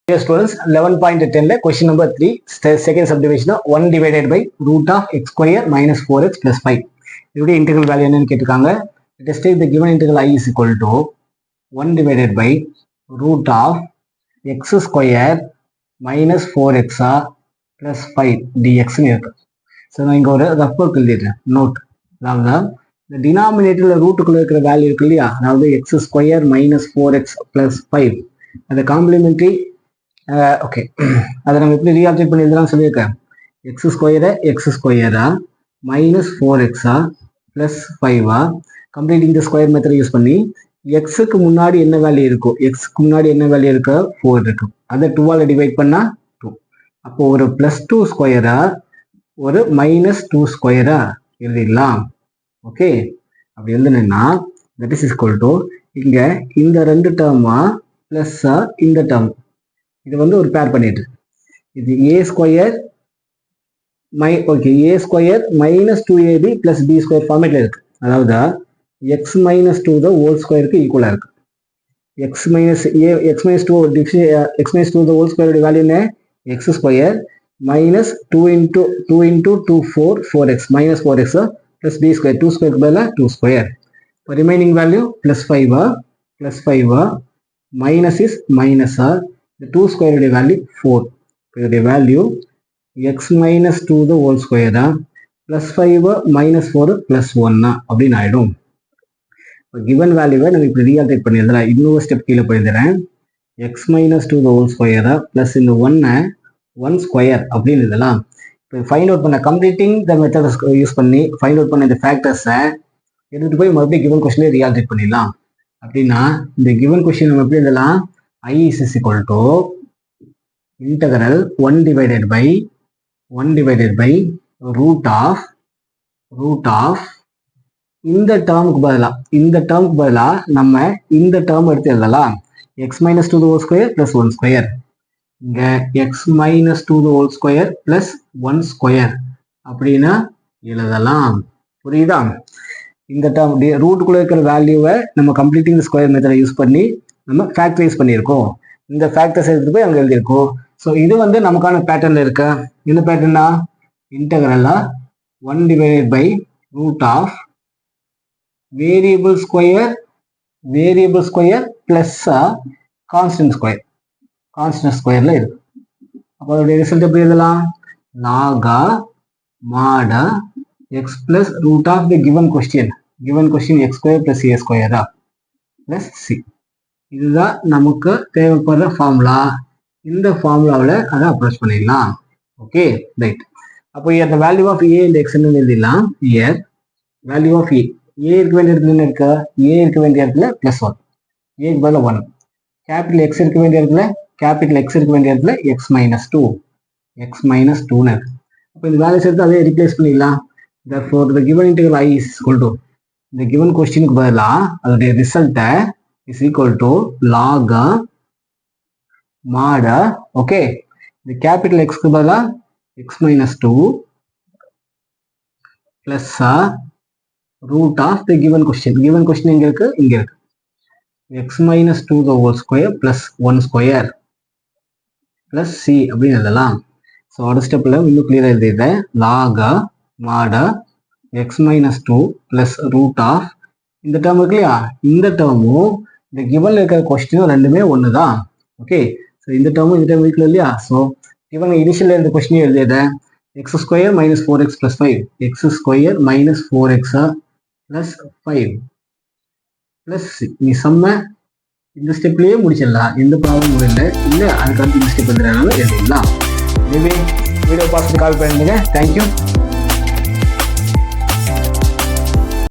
Dear students, 11.10 question number 3, second subdivision 1 divided by root of x square minus 4x plus 5. இதோட integral value என்னன்னு கேட்டிருக்காங்க. Let us take the given integral I is equal to 1 divided by root of x square minus 4x plus 5 dx ன்னு இருக்கு. So நான் இங்கே ஒரு rough work எழுதிடுறேன். Note, அதாவது இந்த டினாமினேட்டரில் ரூட்டுக்குள்ளே இருக்கிற வேல்யூ இருக்கு இல்லையா, அதாவது X square minus 4x plus 5 அந்த காம்ப்ளிமெண்ட்ரி. ஓகே, அதை நம்ம எப்படி ரீஆப்ஜெக்ட் பண்ணி எழுதலாம் சொல்லியிருக்கேன். எக்ஸ் ஸ்கொயரா minus 4x plus 5 completing the square method use பண்ணி எக்ஸுக்கு முன்னாடி என்ன வேல்யூ இருக்கும், எக்ஸுக்கு முன்னாடி என்ன வேல்யூ இருக்கு, 4 இருக்கு, அதை 2ஆல் டிவைட் பண்ணா 2. அப்போ ஒரு பிளஸ் 2 ஸ்கொயரா ஒரு மைனஸ் 2 ஸ்கொயரா எழுதிடலாம். ஓகே, அப்படி எழுதுனா தட் இஸ் ஈக்குவல் டு இங்க இந்த ரெண்டு டேர்மா பிளஸ் இந்த டேர்ம் இது வந்து ஒரு பேர் பண்ணிட்டு இது a square a square minus 2ab plus b square ஃபார்மேட்ல இருக்கு. அதாவது எக்ஸ் மைனஸ் 2 த ஹோல் ஸ்கொயருக்கு ஈக்குவலா இருக்கு. எக்ஸ் மைனஸ் 2 த ஹோல் ஸ்கொயரோட வேல்யூ என்ன, x square minus 2 into 2 4x minus 4x plus b square 2 square பதிலா 2 square. remaining value plus 5 minus is minus the 2 square value 4. the value x minus 2 the whole square plus 5 minus 4 plus 1 அப்படின்னு ஆயிடும். given value நம்ம இப்படி ரீஆல்டரேட் பண்ணிடலாம். இன்னொரு step கீழே போயிருந்தேன். x minus 2 the whole square plus இந்த 1 square அப்படின்னு இதெல்லாம் இப்போ ஃபைண்ட் அவுட் பண்ண கம்ப்ளீட்டிங் த மெத்தட் யூஸ் பண்ணி ஃபைண்ட் அவுட் பண்ண இந்த ஃபேக்டர்ஸை எடுத்துட்டு போய் மறுபடியும் கிவன் கொஸ்டினே ரீஆல்டரேட் பண்ணிடலாம். அப்படின்னா இந்த கிவன் கொஸ்டின் நம்ம எப்படி எழுதலாம், I is equal to integral 1 divided by root of இந்த டேர்முக்கு பதிலா நம்ம இந்த டேர்ம் எடுத்து எழுதலாம். x minus 2 the whole square plus 1 square. இங்க x minus 2 the whole square plus 1 square அப்படின்னா எழுதலாம். புரியுதா? இந்த டேர்ம் ரூட்டுக்குள்ள இருக்கிற வேல்யூவை நம்ம கம்ப்ளீட்டிங் ஸ்கொயர் மெத்தடை யூஸ் பண்ணி நம்ம ஃபேக்டரைஸ் பண்ணியிருக்கோம். இந்த ஃபேக்டர்ஸ் எடுத்துட்டு போய் அங்கே எழுதியிருக்கோம். ஸோ இது வந்து நமக்கான பேட்டர்ன்ல இருக்க என்ன பேட்டர்னா, இன்டெகிரலா 1 divided by root of variable square plus constant ஸ்கொயர்ல இருக்கு. அப்போ அதோடைய ரிசல்ட் எப்படி எழுதலாம், லாகா மாடா x plus root of the given question x square plus a ஸ்கொயரா பிளஸ் சி. இதுதான் நமக்கு தேவைப்படுற ஃபார்முலா. இந்த ஃபார்முலாவில் அதை அப்ரோச் பண்ணிடலாம். Okay, right. அப்போ இந்த வேல்யூ ஆஃப் ஏ இந்த எக்ஸ் எழுதிடலாம். இயர் வேல்யூ ஆஃப் ஏ இருக்க வேண்டிய இடத்துல என்ன இருக்கு, ஏ இருக்க வேண்டிய இடத்துல பிளஸ் 1, ஏக்கு பதில் 1. கேபிட்டல் எக்ஸ் இருக்க வேண்டிய இடத்துல எக்ஸ் மைனஸ் 2ன்னு இருக்கு. அப்போ இந்த வேல்யூஸ் எடுத்து அதே ரீப்ளேஸ் பண்ணிடலாம். therefore the given integral I is equal to இந்த given கொஸ்டினுக்கு பதிலா அதோடைய ரிசல்ட்டை is equal to log mod okay இந்த கேபிட்டல் எக்ஸ்க்கு பதிலா x minus 2 plus root of the given question இங்க இருக்கு x minus 2 the whole square plus 1 square plus c அப்படின்னு எழுதலாம். ஸோ அடுத்த ஸ்டெப்ல இன்னும் கிளியரா எழுதிடுறேன். log mod x minus 2 plus root of இந்த டேர்ம் இருக்கு இல்லையா, இந்த டேர்மும் இந்த கிவன்ல இருக்கிற கொஸ்டினும் ரெண்டுமே ஒன்று தான். ஓகே, ஸோ இந்த டேர்மும் இருக்கல இல்லையா. ஸோ கிவன் இனிஷியல் இந்த கொஸ்டினையும் எழுதிடுறேன். X square minus 4x plus 5 x square minus 4x plus 5 plus நீ செம்ம இந்த ஸ்டெப்லேயே முடிச்சிடலாம். எந்த ப்ராப்ளம் இல்லை அதுக்கு அடுத்து இந்த ஸ்டெப் எழுதுறதுனால எழுதிடலாம். இதுவே வீடியோ பார்த்துட்டு கால் பண்ணுங்க. தேங்க்யூ.